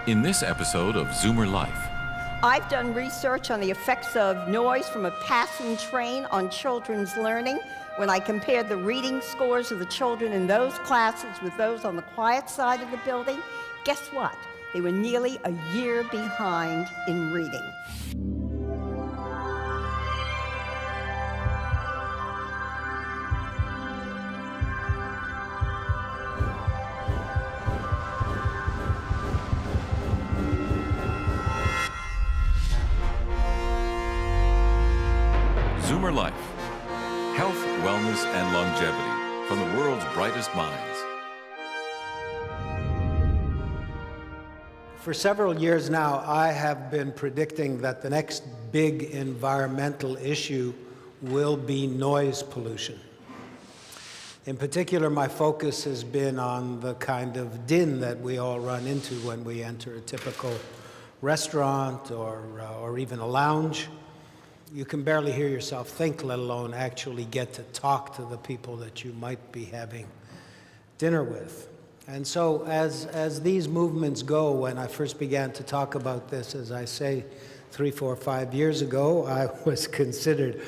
In this episode of Zoomer Life, I've done research on the effects of noise from a passing train on children's learning. When I compared the reading scores of the children in those classes with those on the quiet side of the building, guess what? They were nearly a year behind in reading. Zoomer Life, health, wellness, and longevity from the world's brightest minds. For several years now, I have been predicting that the next big environmental issue will be noise pollution. In particular, my focus has been on the kind of din that we all run into when we enter a typical restaurant or even a lounge. You can barely hear yourself think, let alone actually get to talk to the people that you might be having dinner with. And so as these movements go, when I first began to talk about this, as I say, 3, 4, 5 years ago, I was considered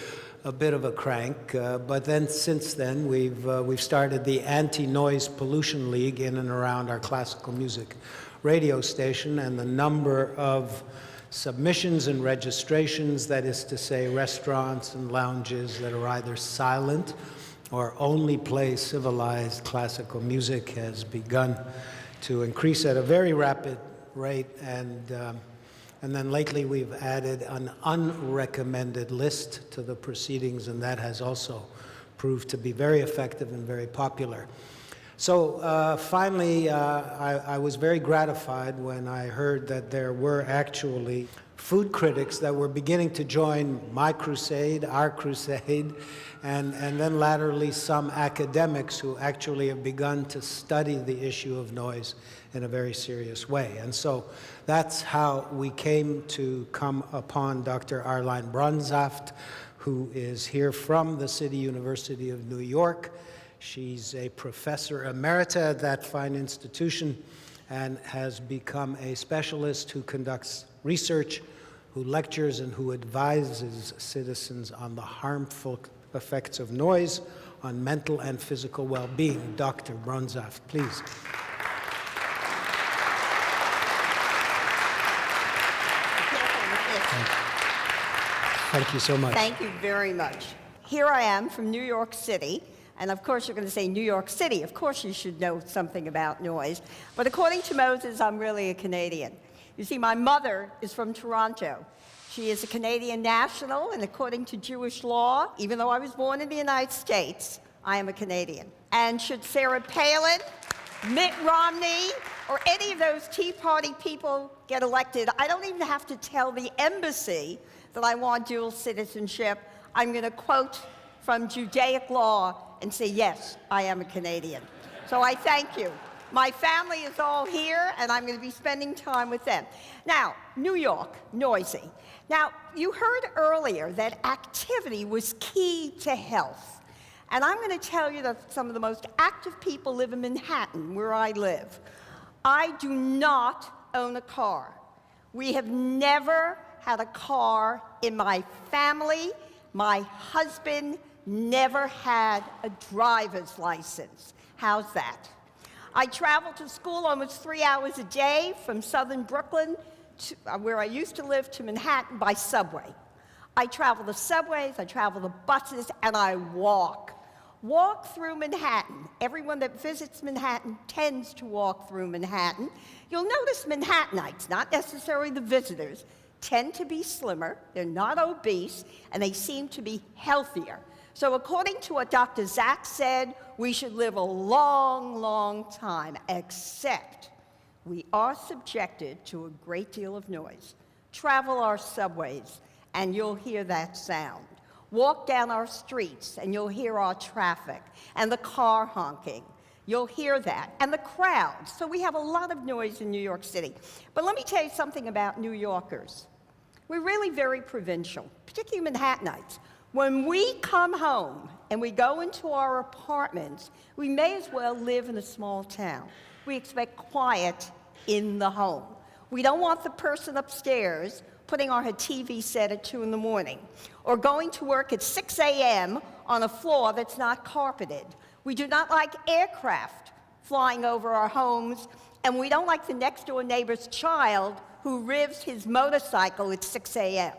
a bit of a crank. But then since then, we've started the Anti-Noise Pollution League in and around our classical music radio station, and the number of submissions and registrations, that is to say restaurants and lounges that are either silent or only play civilized classical music, has begun to increase at a very rapid rate. And then lately we've added an unrecommended list to the proceedings, and that has also proved to be very effective and very popular. So finally, I was very gratified when I heard that there were actually food critics that were beginning to join my crusade, our crusade, and then latterly some academics who actually have begun to study the issue of noise in a very serious way. And so that's how we came to come upon Dr. Arline Bronzaft, who is here from the City University of New York. She's a professor emerita at that fine institution and has become a specialist who conducts research, who lectures, and who advises citizens on the harmful effects of noise on mental and physical well-being. Dr. Bronzaft, please. Thank you so much. Thank you very much. Here I am from New York City. And of course, you're going to say New York City. Of course, you should know something about noise. But according to Moses, I'm really a Canadian. You see, my mother is from Toronto. She is a Canadian national, and according to Jewish law, even though I was born in the United States, I am a Canadian. And should Sarah Palin, Mitt Romney, or any of those Tea Party people get elected, I don't even have to tell the embassy that I want dual citizenship. I'm going to quote from Judaic law and say, yes, I am a Canadian. So I thank you. My family is all here, and I'm going to be spending time with them. Now, New York, noisy. Now, you heard earlier that activity was key to health. And I'm going to tell you that some of the most active people live in Manhattan, where I live. I do not own a car. We have never had a car in my family. My husband never had a driver's license. How's that? I travel to school almost 3 hours a day from southern Brooklyn, to, where I used to live, to Manhattan by subway. I travel the subways, I travel the buses, and I walk. Walk through Manhattan. Everyone that visits Manhattan tends to walk through Manhattan. You'll notice Manhattanites, not necessarily the visitors, tend to be slimmer, they're not obese, and they seem to be healthier. So according to what Dr. Zach said, we should live a long, long time, except we are subjected to a great deal of noise. Travel our subways, and you'll hear that sound. Walk down our streets, and you'll hear our traffic, and the car honking. You'll hear that, and the crowds. So we have a lot of noise in New York City. But let me tell you something about New Yorkers. We're really very provincial, particularly Manhattanites. When we come home and we go into our apartments, we may as well live in a small town. We expect quiet in the home. We don't want the person upstairs putting on her TV set at 2 in the morning, or going to work at 6 a.m. on a floor that's not carpeted. We do not like aircraft flying over our homes, and we don't like the next-door neighbor's child who revs his motorcycle at 6 a.m.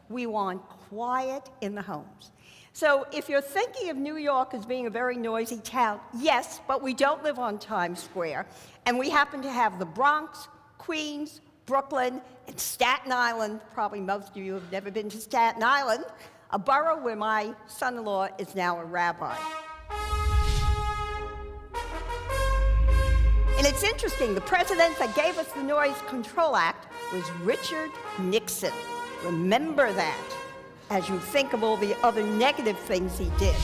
We want quiet in the homes. So if you're thinking of New York as being a very noisy town, yes, but we don't live on Times Square, and we happen to have the Bronx, Queens, Brooklyn, and Staten Island. Probably most of you have never been to Staten Island, a borough where my son-in-law is now a rabbi. And it's interesting, the president that gave us the Noise Control Act was Richard Nixon. Remember that as you think of all the other negative things he did.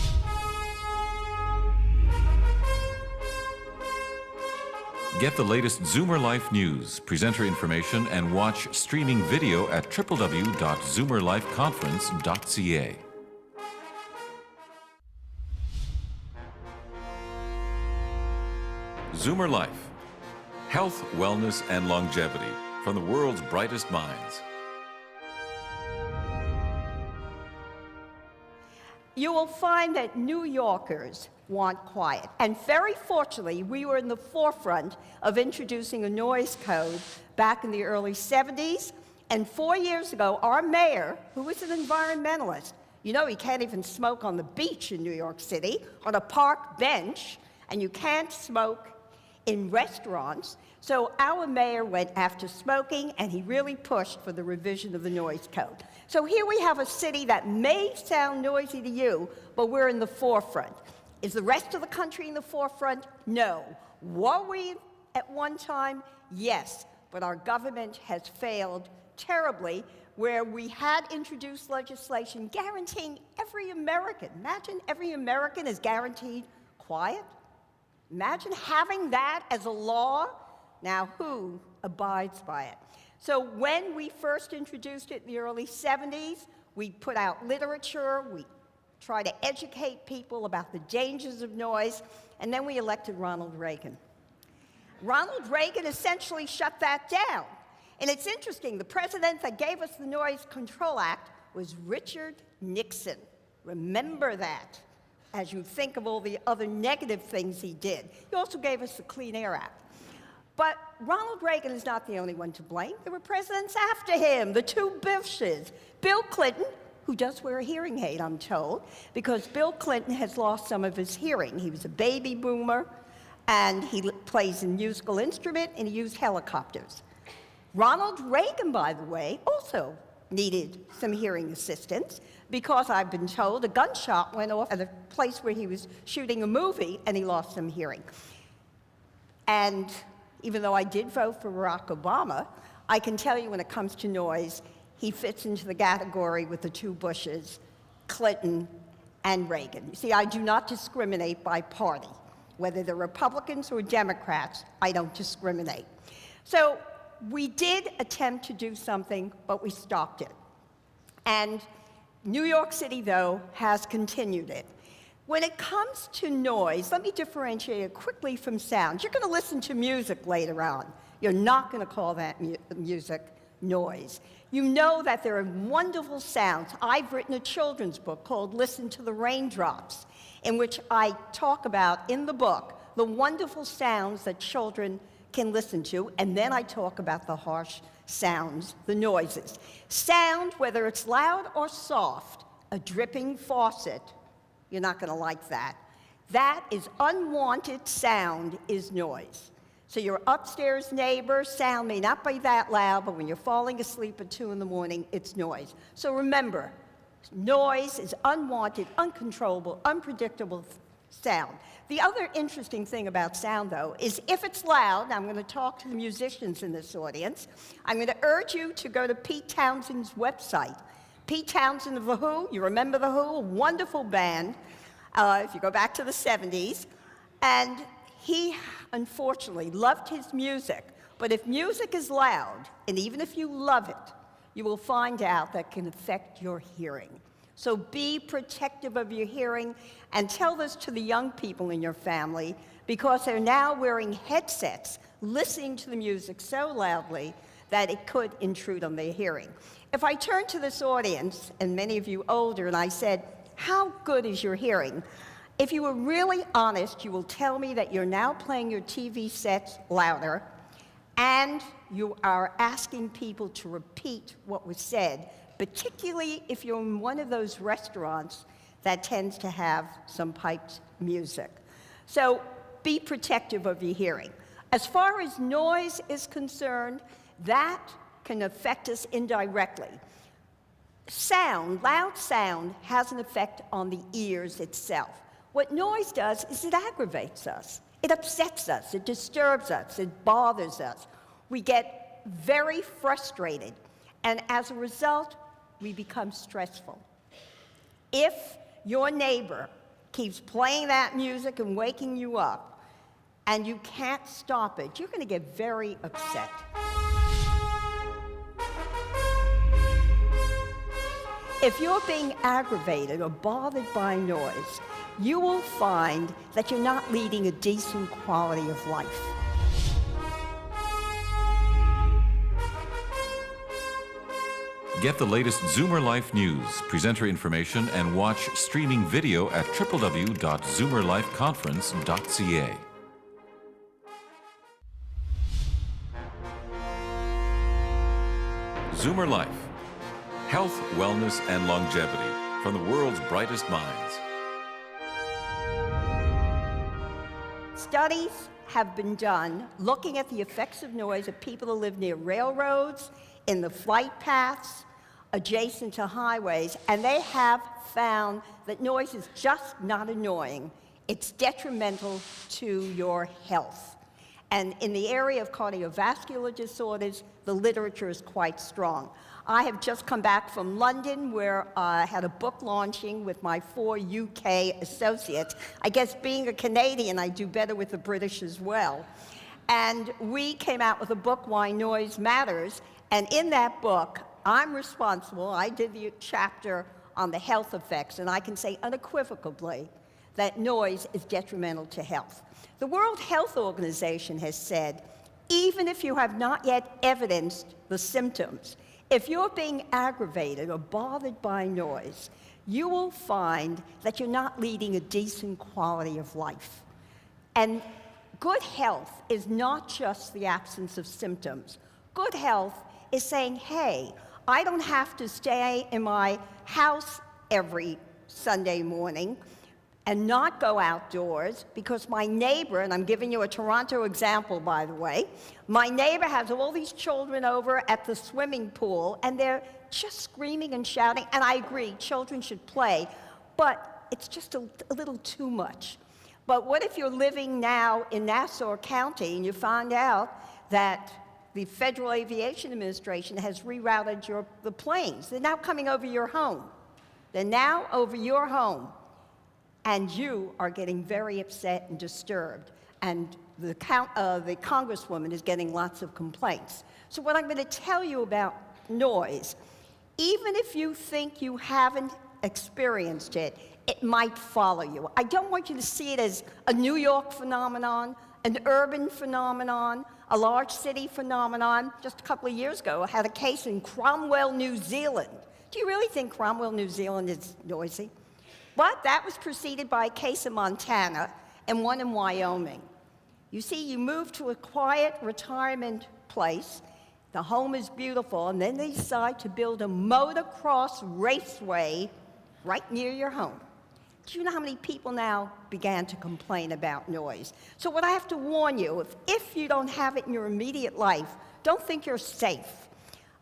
Get the latest Zoomer Life news, presenter information, and watch streaming video at www.zoomerlifeconference.ca. Zoomer Life. Health, wellness, and longevity from the world's brightest minds. You will find that New Yorkers want quiet. And very fortunately, we were in the forefront of introducing a noise code back in the early 70s. And 4 years ago, our mayor, who was an environmentalist, you know, he can't even smoke on the beach in New York City, on a park bench, and you can't smoke in restaurants. So our mayor went after smoking, and he really pushed for the revision of the noise code. So here we have a city that may sound noisy to you, but we're in the forefront. Is the rest of the country in the forefront? No. Were we at one time? Yes. But our government has failed terribly, where we had introduced legislation guaranteeing every American, imagine every American is guaranteed quiet. Imagine having that as a law. Now, who abides by it? So when we first introduced it in the early 70s, we put out literature, we tried to educate people about the dangers of noise, and then we elected Ronald Reagan. Ronald Reagan essentially shut that down. And it's interesting, the president that gave us the Noise Control Act was Richard Nixon. Remember that as you think of all the other negative things he did. He also gave us the Clean Air Act. But Ronald Reagan is not the only one to blame. There were presidents after him, the two Bushes. Bill Clinton, who does wear a hearing aid, I'm told, because Bill Clinton has lost some of his hearing. He was a baby boomer, and he plays a musical instrument, and he used helicopters. Ronald Reagan, by the way, also needed some hearing assistance, because I've been told a gunshot went off at a place where he was shooting a movie, and he lost some hearing. And even though I did vote for Barack Obama, I can tell you when it comes to noise, he fits into the category with the two Bushes, Clinton and Reagan. You see, I do not discriminate by party. Whether they're Republicans or Democrats, I don't discriminate. So we did attempt to do something, but we stopped it. And New York City, though, has continued it. When it comes to noise, let me differentiate it quickly from sound. You're going to listen to music later on. You're not going to call that music noise. You know that there are wonderful sounds. I've written a children's book called Listen to the Raindrops, in which I talk about, in the book, the wonderful sounds that children can listen to, and then I talk about the harsh sounds, the noises. Sound, whether it's loud or soft, a dripping faucet, you're not going to like that. That is unwanted sound is noise. So your upstairs neighbor, sound may not be that loud, but when you're falling asleep at 2 in the morning, it's noise. So remember, noise is unwanted, uncontrollable, unpredictable sound. The other interesting thing about sound, though, is if it's loud, and I'm going to talk to the musicians in this audience, I'm going to urge you to go to Pete Townshend's website. Pete Townsend of The Who, you remember The Who, a wonderful band, if you go back to the 70s, and he, unfortunately, loved his music, but if music is loud, and even if you love it, you will find out that can affect your hearing. So be protective of your hearing, and tell this to the young people in your family, because they're now wearing headsets, listening to the music so loudly that it could intrude on their hearing. If I turned to this audience, and many of you older, and I said, how good is your hearing? If you were really honest, you will tell me that you're now playing your TV sets louder, and you are asking people to repeat what was said, particularly if you're in one of those restaurants that tends to have some piped music. So be protective of your hearing. As far as noise is concerned, that can affect us indirectly. Sound, loud sound, has an effect on the ears itself. What noise does is it aggravates us. It upsets us, it disturbs us, it bothers us. We get very frustrated, and as a result, we become stressful. If your neighbor keeps playing that music and waking you up, and you can't stop it, you're going to get very upset. If you're being aggravated or bothered by noise, you will find that you're not leading a decent quality of life. Get the latest Zoomer Life news, presenter information, and watch streaming video at www.zoomerlifeconference.ca. Zoomer Life. Health, wellness, and longevity from the world's brightest minds. Studies have been done looking at the effects of noise of people who live near railroads, in the flight paths, adjacent to highways, and they have found that noise is just not annoying. It's detrimental to your health. And in the area of cardiovascular disorders, the literature is quite strong. I have just come back from London, where I had a book launching with my 4 UK associates. I guess being a Canadian, I do better with the British as well. And we came out with a book, Why Noise Matters, and in that book, I'm responsible. I did the chapter on the health effects, and I can say unequivocally that noise is detrimental to health. The World Health Organization has said, even if you have not yet evidenced the symptoms, if you're being aggravated or bothered by noise, you will find that you're not leading a decent quality of life. And good health is not just the absence of symptoms. Good health is saying, hey, I don't have to stay in my house every Sunday morning and not go outdoors because my neighbor, and I'm giving you a Toronto example, by the way, my neighbor has all these children over at the swimming pool, and they're just screaming and shouting, and I agree, children should play, but it's just a little too much. But what if you're living now in Nassau County and you find out that the Federal Aviation Administration has rerouted the planes? They're now coming over your home. They're now over your home. And you are getting very upset and disturbed. And the Congresswoman is getting lots of complaints. So what I'm going to tell you about noise, even if you think you haven't experienced it, it might follow you. I don't want you to see it as a New York phenomenon, an urban phenomenon, a large city phenomenon. Just a couple of years ago, I had a case in Cromwell, New Zealand. Do you really think Cromwell, New Zealand is noisy? But that was preceded by a case in Montana and one in Wyoming. You see, you move to a quiet retirement place, the home is beautiful, and then they decide to build a motocross raceway right near your home. Do you know how many people now began to complain about noise? So what I have to warn you, if you don't have it in your immediate life, don't think you're safe.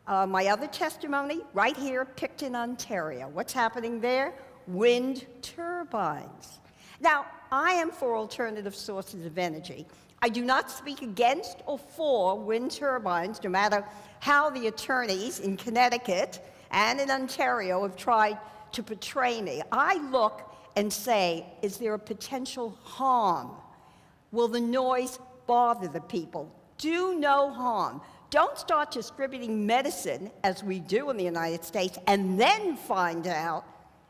My other testimony, right here, Picton, Ontario. What's happening there? Wind turbines. Now, I am for alternative sources of energy. I do not speak against or for wind turbines, no matter how the attorneys in Connecticut and in Ontario have tried to portray me. I look and say, is there a potential harm? Will the noise bother the people? Do no harm. Don't start distributing medicine, as we do in the United States, and then find out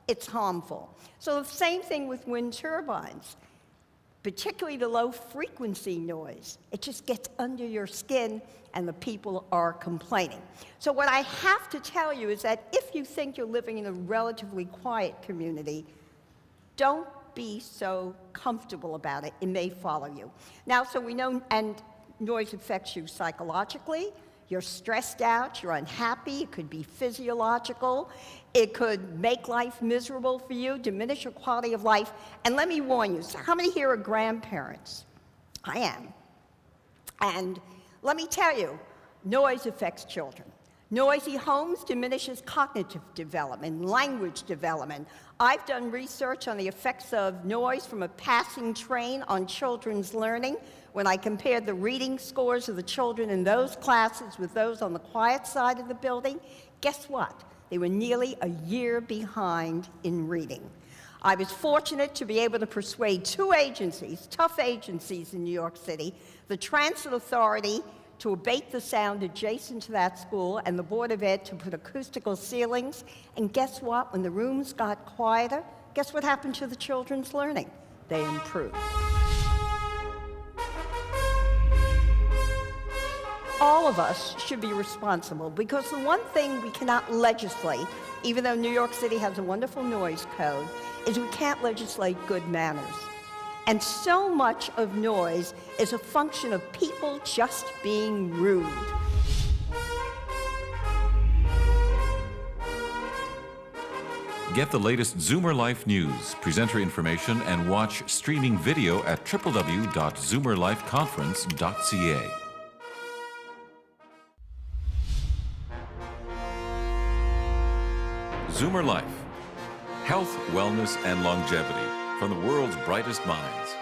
it's harmful. So the same thing with wind turbines. particularly the low-frequency noise. It just gets under your skin, and the people are complaining. So what I have to tell you is that if you think you're living in a relatively quiet community, don't be so comfortable about it. It may follow you. Now, so we know, and noise affects you psychologically. You're stressed out, you're unhappy, it could be physiological, it could make life miserable for you, diminish your quality of life. And let me warn you, so how many here are grandparents? I am. And let me tell you, noise affects children. Noisy homes diminishes cognitive development, language development. I've done research on the effects of noise from a passing train on children's learning. When I compared the reading scores of the children in those classes with those on the quiet side of the building, guess what? They were nearly a year behind in reading. I was fortunate to be able to persuade two agencies, tough agencies in New York City, the Transit Authority to abate the sound adjacent to that school, and the Board of Ed to put acoustical ceilings. And guess what? When the rooms got quieter, guess what happened to the children's learning? They improved. All of us should be responsible, because the one thing we cannot legislate, even though New York City has a wonderful noise code, is we can't legislate good manners. And so much of noise is a function of people just being rude. Get the latest Zoomer Life news, presenter information, and watch streaming video at www.zoomerlifeconference.ca. Zoomer Life. Health, wellness, and longevity from the world's brightest minds.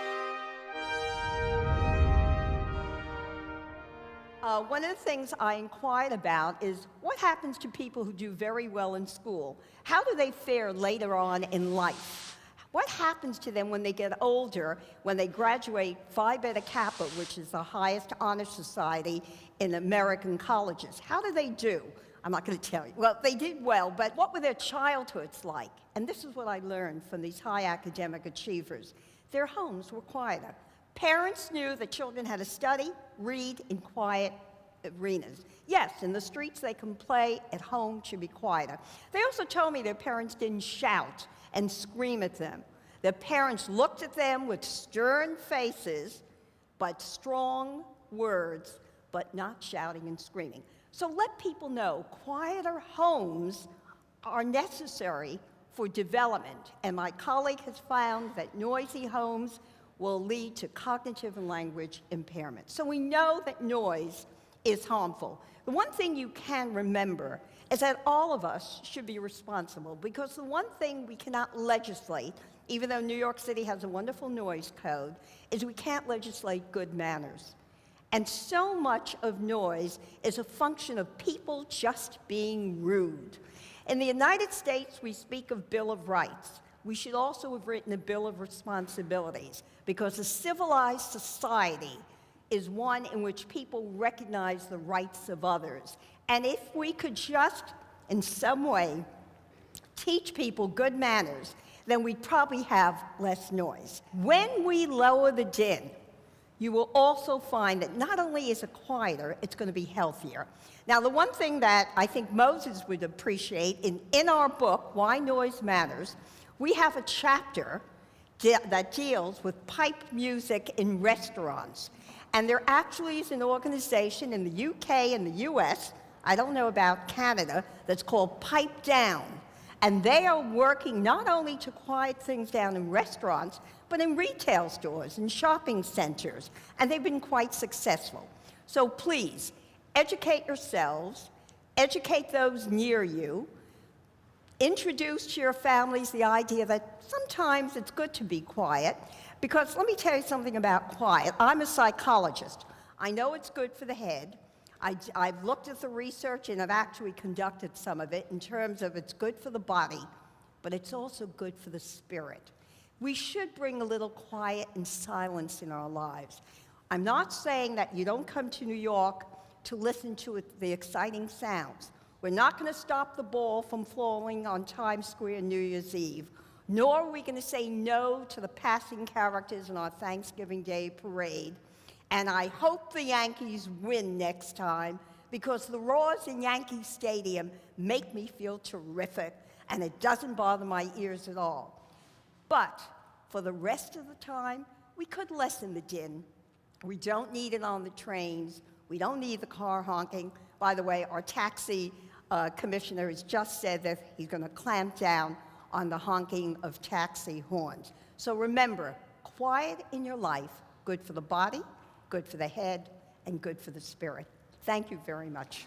One of the things I inquired about is what happens to people who do very well in school? How do they fare later on in life? What happens to them when they get older, when they graduate Phi Beta Kappa, which is the highest honor society in American colleges? How do they do? I'm not going to tell you. Well, they did well, but what were their childhoods like? And this is what I learned from these high academic achievers. Their homes were quieter. Parents knew that children had to study, read in quiet arenas. Yes, in the streets they can play, at home should be quieter. They also told me their parents didn't shout and scream at them. Their parents looked at them with stern faces, but strong words, but not shouting and screaming. So let people know quieter homes are necessary for development, and my colleague has found that noisy homes will lead to cognitive and language impairment. So we know that noise is harmful. The one thing you can remember is that all of us should be responsible, because the one thing we cannot legislate, even though New York City has a wonderful noise code, is we can't legislate good manners. And so much of noise is a function of people just being rude. In the United States, we speak of Bill of Rights. We should also have written a Bill of Responsibilities, because a civilized society is one in which people recognize the rights of others. And if we could just, in some way, teach people good manners, then we'd probably have less noise. When we lower the din, you will also find that not only is it quieter, it's going to be healthier. Now, the one thing that I think Moses would appreciate, in our book, Why Noise Matters, we have a chapter that deals with pipe music in restaurants. And there actually is an organization in the UK and the US, I don't know about Canada, that's called Pipe Down. And they are working not only to quiet things down in restaurants, but in retail stores and shopping centers. And they've been quite successful. So please, educate yourselves, educate those near you, introduce to your families the idea that sometimes it's good to be quiet, because let me tell you something about quiet. I'm a psychologist. I know it's good for the head. I've looked at the research, and I've actually conducted some of it in terms of it's good for the body, but it's also good for the spirit. We should bring a little quiet and silence in our lives. I'm not saying that you don't come to New York to listen to the exciting sounds. We're not going to stop the ball from falling on Times Square New Year's Eve. Nor are we going to say no to the passing characters in our Thanksgiving Day parade. And I hope the Yankees win next time, because the roars in Yankee Stadium make me feel terrific, and it doesn't bother my ears at all. But for the rest of the time, we could lessen the din. We don't need it on the trains. We don't need the car honking. By the way, our taxi commissioner has just said that he's going to clamp down on the honking of taxi horns. So remember, quiet in your life, good for the body, good for the head, and good for the spirit. Thank you very much.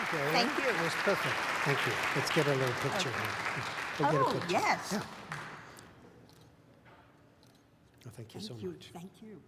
Okay, Thank you. That was perfect. Thank you. Let's get a little picture here. We'll get a Oh, picture. yes. Yeah. Oh, thank you so much. Thank you.